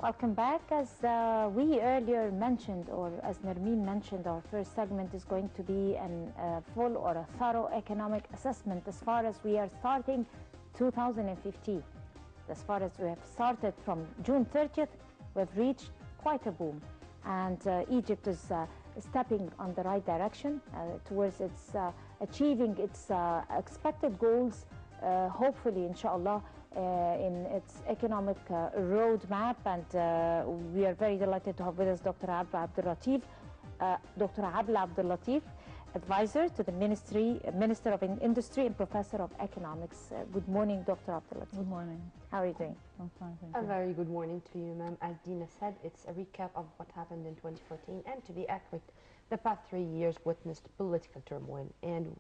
Welcome back. As we earlier mentioned, or as Nermeen mentioned, our first segment is going to be a full or a thorough economic assessment as far as we are starting 2015. As far as we have started from June 30th, we've reached quite a boom. And Egypt is stepping on the right direction towards achieving its expected goals, hopefully, inshallah, in its economic roadmap. And we are very delighted to have with us Dr. Abdellatif, Dr. Abla Abdellatif, advisor to the Minister of Industry and Professor of Economics. Good morning, Dr. Abdellatif. Good morning. How are you doing? I'm fine, thank you. A very good morning to you, ma'am. As Dina said, it's a recap of what happened in 2014, and to be accurate, the past 3 years witnessed political turmoil, and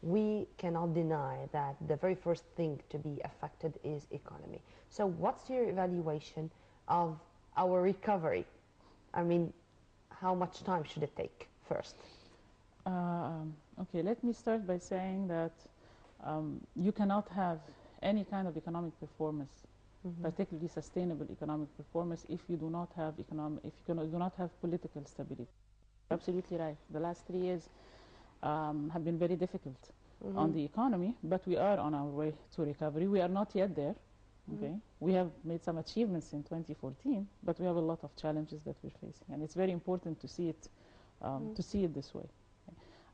we cannot deny that the very first thing to be affected is economy. So what's your evaluation of our recovery? I mean, how much time should it take first? Okay, let me start by saying that you cannot have any kind of economic performance, particularly sustainable economic performance, if you do not have do not have political stability. Absolutely right. The last 3 years have been very difficult on the economy, but we are on our way to recovery. We are not yet there. Okay, we have made some achievements in 2014, but we have a lot of challenges that we're facing, and it's very important to see it this way.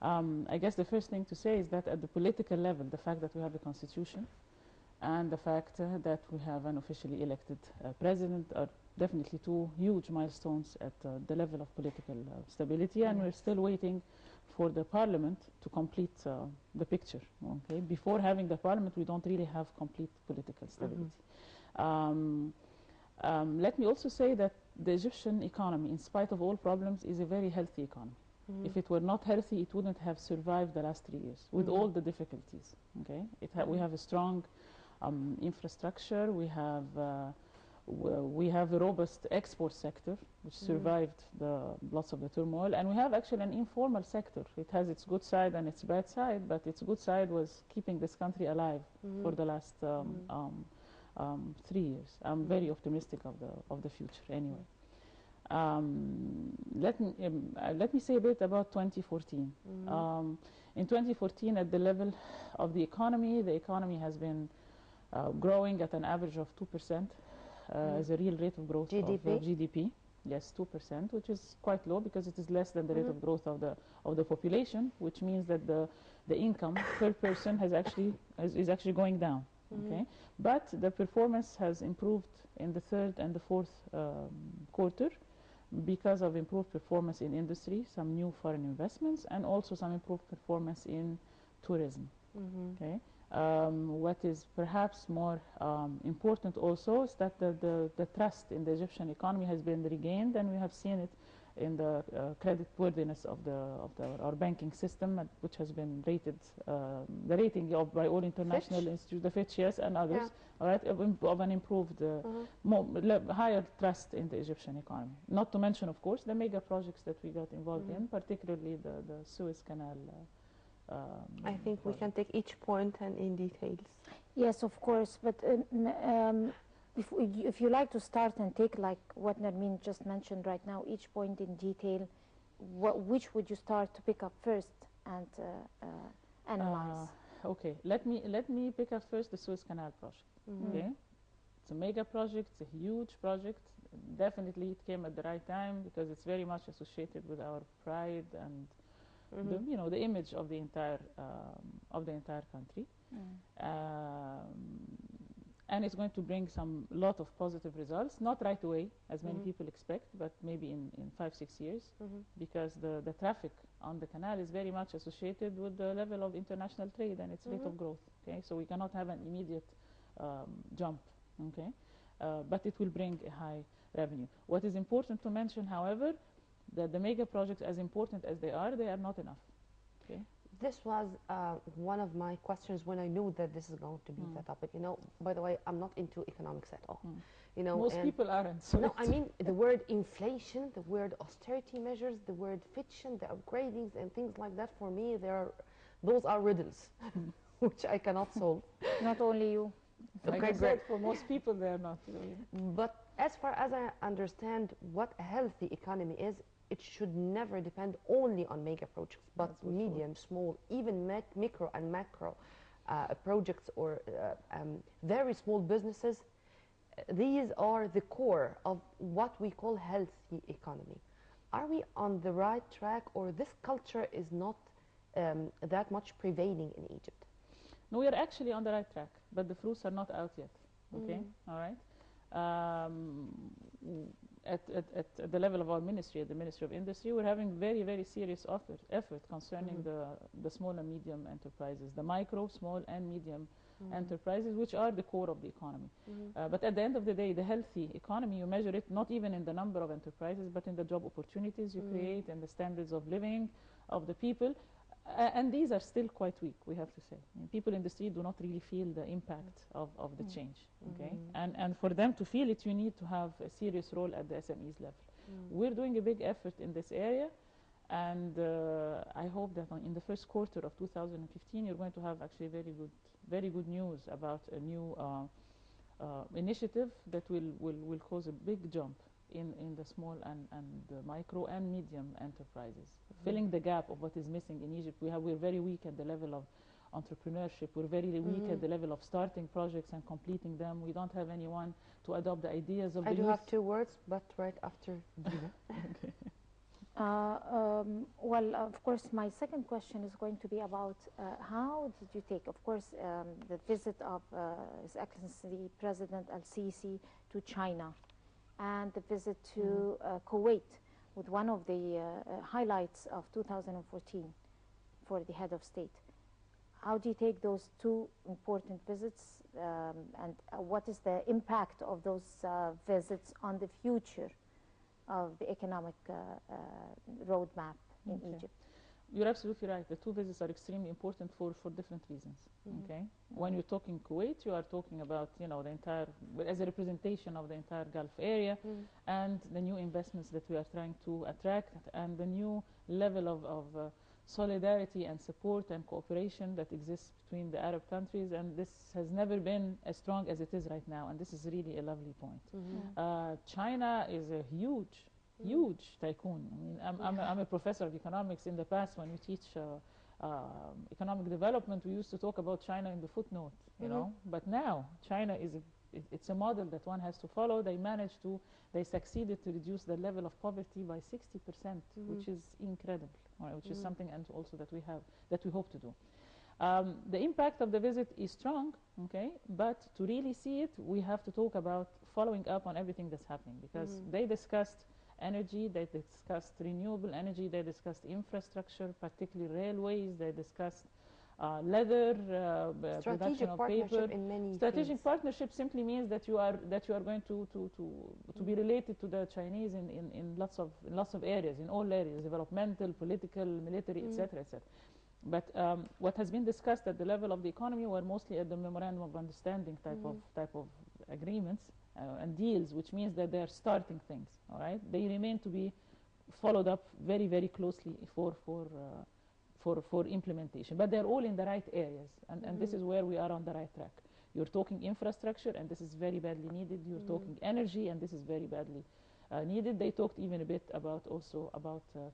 I guess the first thing to say is that at the political level, the fact that we have a constitution and the fact that we have an officially elected president are definitely two huge milestones at the level of political stability, and we're still waiting for the parliament to complete the picture. Okay, before having the parliament, we don't really have complete political stability. Let me also say that the Egyptian economy, in spite of all problems, is a very healthy economy. If it were not healthy, it wouldn't have survived the last 3 years with all the difficulties. Okay, we have a strong infrastructure. We have a robust export sector which survived lots of the turmoil, and we have actually an informal sector. It has its good side and its bad side, but its good side was keeping this country alive for the last 3 years. I'm very optimistic of the future anyway. Let me say a bit about 2014. In 2014, at the level of the economy has been growing at an average of 2% as a real rate of growth of GDP. Yes, 2%, which is quite low because it is less than the rate of growth of the population, which means that the income per person is actually going down. Okay, but the performance has improved in the third and the fourth quarter, because of improved performance in industry, some new foreign investments, and also some improved performance in tourism. Okay, what is perhaps more important also is that the trust in the Egyptian economy has been regained, and we have seen it in the credit worthiness of our banking system, which has been rated, the rating by all international institutes, the Fitch, yes, and others, all right, of an improved, higher trust in the Egyptian economy. Not to mention, of course, the mega projects that we got involved in, particularly the Suez Canal. I think we can take each point and in details. Yes, of course, but if you like to start and take like what Nermeen just mentioned right now, each point in detail, which would you start to pick up first and analyze? Okay, let me pick up first the Suez Canal project. Okay, it's a mega project, it's a huge project. Definitely, it came at the right time because it's very much associated with our pride and the image of the entire country. And it's going to bring lot of positive results, not right away, as many people expect, but maybe in 5-6 years, because the traffic on the canal is very much associated with the level of international trade and its rate of growth. Okay, so we cannot have an immediate jump. Okay, but it will bring a high revenue. What is important to mention, however, that the mega projects, as important as they are not enough. Okay. This was one of my questions when I knew that this is going to be the topic. You know, by the way, I'm not into economics at all. You know, most people aren't. So no, I mean the word inflation, the word austerity measures, the word fiction, the upgradings, and things like that. For me, those are riddles, which I cannot solve. Not only you. Like Okay, I great. said, for most people, they are not. But as far as I understand what a healthy economy is, it should never depend only on mega projects, but That's for medium, small, even micro and macro projects or very small businesses. These are the core of what we call healthy economy. Are we on the right track, or this culture is not that much prevailing in Egypt? No, we are actually on the right track, but the fruits are not out yet. Okay, all right. At the level of our ministry, at the Ministry of Industry, we're having very, very serious effort concerning the small and medium enterprises, the micro, small, and medium enterprises, which are the core of the economy. But at the end of the day, the healthy economy, you measure it not even in the number of enterprises, but in the job opportunities you create and the standards of living of the people. And these are still quite weak, we have to say. I mean, people in the street do not really feel the impact of the change. Okay, and for them to feel it, you need to have a serious role at the SMEs level. We're doing a big effort in this area, and I hope that in the first quarter of 2015, you're going to have actually very good news about a new initiative that will cause a big jump in the small and the micro and medium enterprises, filling the gap of what is missing in Egypt. We're very weak at the level of entrepreneurship. We're very weak at the level of starting projects and completing them. We don't have anyone to adopt the ideas of the youth. I do have two words, but right after Dina. Okay. Well, of course, my second question is going to be about how did you take, of course, the visit of His Excellency President Al-Sisi to China, and the visit to Kuwait, with one of the highlights of 2014 for the head of state. How do you take those two important visits, and what is the impact of those visits on the future of the economic roadmap in Egypt? You're absolutely right. The two visits are extremely important for different reasons. Okay, when you're talking Kuwait, you are talking about the entire, as a representation of the entire Gulf area, and the new investments that we are trying to attract, and the new level of solidarity and support and cooperation that exists between the Arab countries, and this has never been as strong as it is right now, and this is really a lovely point. China is a huge tycoon. I mean, I'm a professor of economics. In the past, when we teach economic development, we used to talk about China in the footnote, you know. But now, China it's a model that one has to follow. They succeeded to reduce the level of poverty by 60%, which is incredible, which is something and also that we hope to do. The impact of the visit is strong, okay, but to really see it, we have to talk about following up on everything that's happening, because they discussed energy, they discussed renewable energy, they discussed infrastructure, particularly railways, they discussed leather, production of paper. In many strategic fields. partnership simply means that you are going to be related to the Chinese in lots of areas, in all areas, developmental, political, military, etc., etc. But what has been discussed at the level of the economy were mostly at the memorandum of understanding type of agreements and deals, which means that they are starting things. All right, they remain to be followed up very, very closely for implementation. But they're all in the right areas, and this is where we are on the right track. You're talking infrastructure, and this is very badly needed. You're talking energy, and this is very badly needed. They talked even a bit about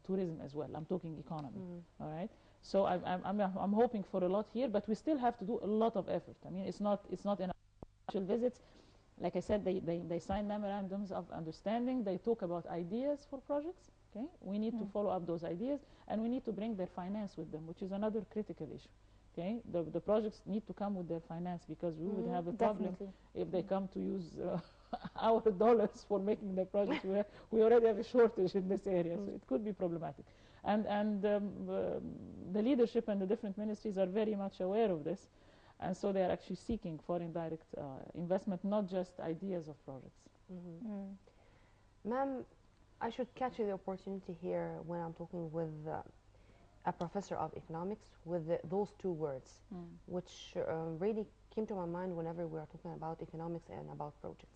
tourism as well. I'm talking economy. All right. So I'm hoping for a lot here, but we still have to do a lot of effort. I mean, it's not enough visits. Like I said, they sign memorandums of understanding. They talk about ideas for projects. Okay, we need to follow up those ideas, and we need to bring their finance with them, which is another critical issue. Okay, the projects need to come with their finance, because we would have a problem if they come to use our dollars for making the projects. We already have a shortage in this area, so it could be problematic. And the leadership and the different ministries are very much aware of this, and so they are actually seeking foreign direct investment, not just ideas of projects. Ma'am, I should catch the opportunity here when I'm talking with a professor of economics with those two words, which really came to my mind whenever we are talking about economics and about projects.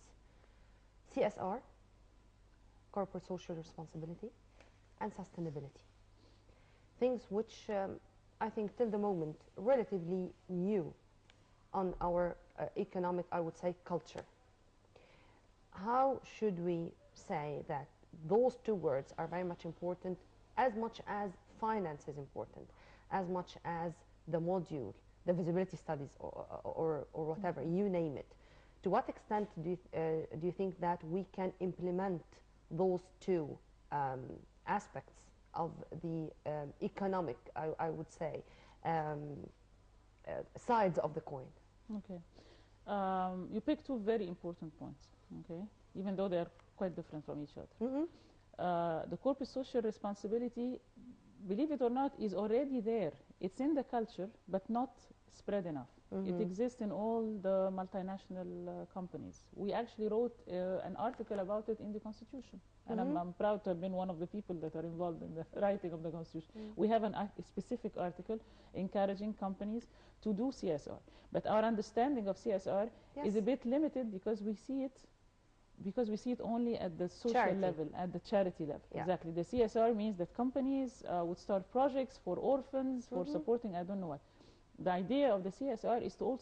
CSR, corporate social responsibility, and sustainability. Things which I think till the moment relatively new on our economic, I would say, culture. How should we say that those two words are very much important, as much as finance is important, as much as the module, the visibility studies, or whatever, you name it? To what extent do you think that we can implement those two aspects of the economic, I would say, sides of the coin? Okay. You pick two very important points, okay, even though they are quite different from each other. The corporate social responsibility, believe it or not, is already there. It's in the culture, but not spread enough. It exists in all the multinational companies. We actually wrote an article about it in the Constitution. And I'm proud to have been one of the people that are involved in the writing of the Constitution. We have a specific article encouraging companies to do CSR. But our understanding of CSR is a bit limited because we see it only at the social level, at the charity level. Exactly. The CSR means that companies would start projects for orphans, for supporting I don't know what. The idea of the CSR is to also